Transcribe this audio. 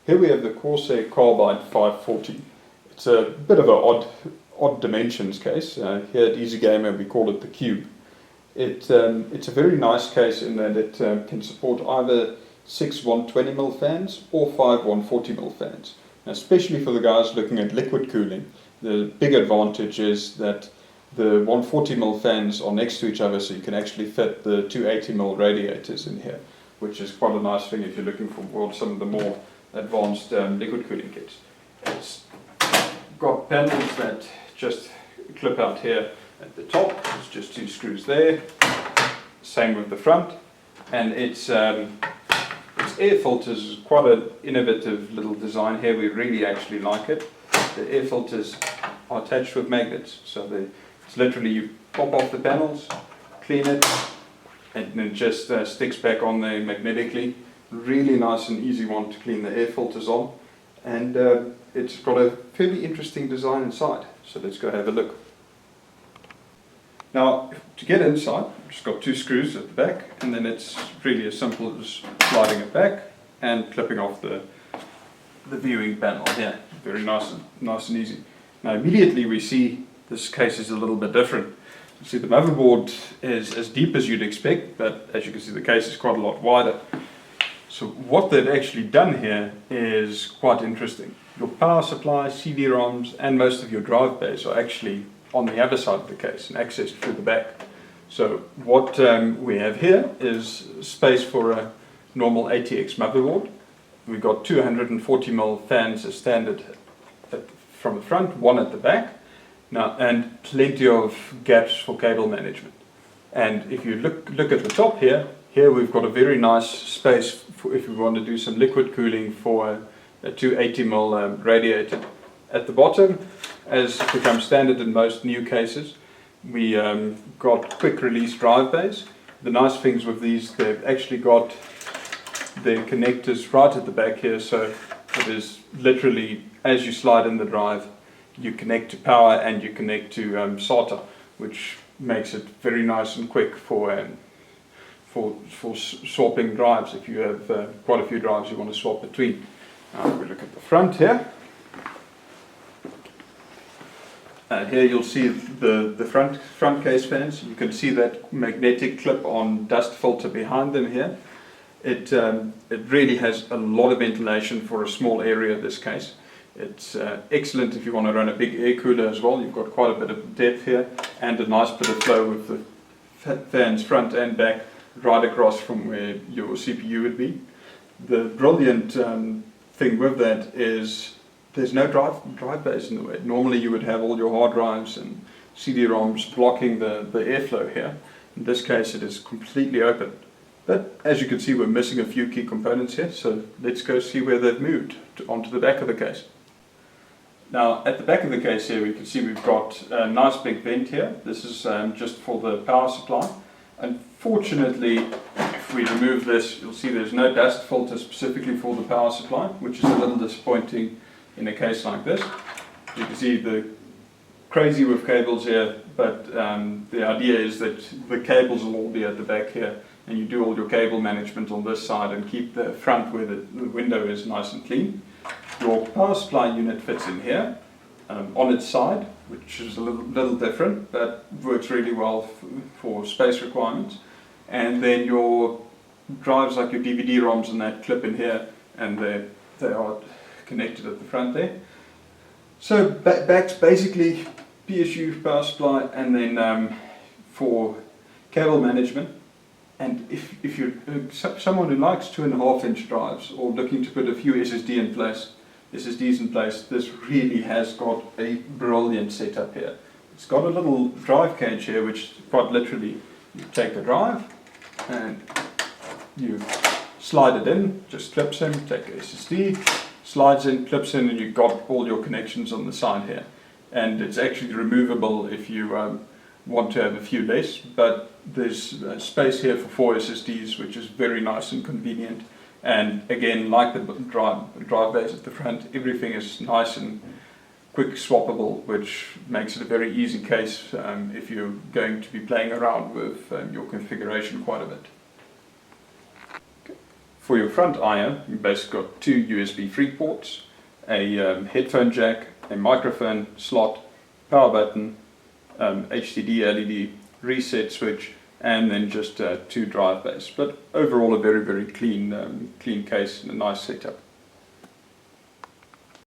Here we have the Corsair Carbide 540. It's a bit of an odd dimensions case. Here at EasyGamer we call it the Cube. It's a very nice case in that it can support either 6 120mm fans or 5 140mm fans. Now, especially for the guys looking at liquid cooling, the big advantage is that the 140mm fans are next to each other, so you can actually fit the 280mm radiators in here, which is quite a nice thing if you're looking for some of the more advanced liquid cooling kits. It's got panels that just clip out here at the top. It's just 2 screws there. Same with the front, and its air filters is quite an innovative little design here. We really actually like it. The air filters are attached with magnets, so it's literally you pop off the panels, clean it, and it just sticks back on there magnetically. Really nice and easy one to clean the air filters on, and it's got a fairly interesting design inside, so let's go have a look. Now, to get inside, I've just got 2 screws at the back, and then it's really as simple as sliding it back and clipping off the viewing panel here. Very nice and easy. Now immediately we see this case is a little bit different. You see the motherboard is as deep as you'd expect, but as you can see the case is quite a lot wider. So what they've actually done here is quite interesting. Your power supply, CD-ROMs and most of your drive bays are actually on the other side of the case and accessed through the back. So what we have here is space for a normal ATX motherboard. We've got 240mm fans as standard from the front, 1 at the back. Now, and plenty of gaps for cable management. And if you look at the top here we've got a very nice space for if we want to do some liquid cooling for a 280mm radiator. At the bottom, as becomes standard in most new cases, we got quick release drive bays. The nice things with these, they've actually got the connectors right at the back here, so it is literally as you slide in the drive, you connect to power and you connect to SATA, which makes it very nice and quick for swapping drives if you have quite a few drives you want to swap between. Now if we look at the front here, here you'll see the front case fans. You can see that magnetic clip-on dust filter behind them here. It really has a lot of ventilation for a small area, this case. It's excellent if you want to run a big air cooler as well. You've got quite a bit of depth here and a nice bit of flow with the fans front and back right across from where your CPU would be. The brilliant thing with that is there's no drive bays in the way. Normally you would have all your hard drives and CD-ROMs blocking the airflow here. In this case it is completely open. But as you can see, we're missing a few key components here, so let's go see where they've moved onto the back of the case. Now at the back of the case here we can see we've got a nice big vent here. This is just for the power supply. Unfortunately, if we remove this, you'll see there's no dust filter specifically for the power supply, which is a little disappointing in a case like this. You can see the crazy with cables here, but the idea is that the cables will all be at the back here, and you do all your cable management on this side and keep the front where the window is nice and clean. Your power supply unit fits in here on its side, which is a little different, but works really well for space requirements. And then your drives like your DVD-ROMs and that clip in here, and they are connected at the front there. So back's basically PSU power supply, and then for cable management. And if you're someone who likes 2.5-inch drives or looking to put a few SSDs in place, this really has got a brilliant setup here. It's got a little drive cage here, which quite literally you take the drive and you slide it in, just clips in, take the SSD, slides in, clips in, and you've got all your connections on the side here. And it's actually removable if you want to have a few less, but there's space here for 4 SSDs, which is very nice and convenient. And again, like the drive bays at the front, everything is nice and quick swappable, which makes it a very easy case if you're going to be playing around with your configuration quite a bit. For your front IO, you basically got two USB 3 ports, a headphone jack, a microphone slot, power button, HDD LED reset switch, and then just two drive bays. But overall a very, very clean case and a nice setup.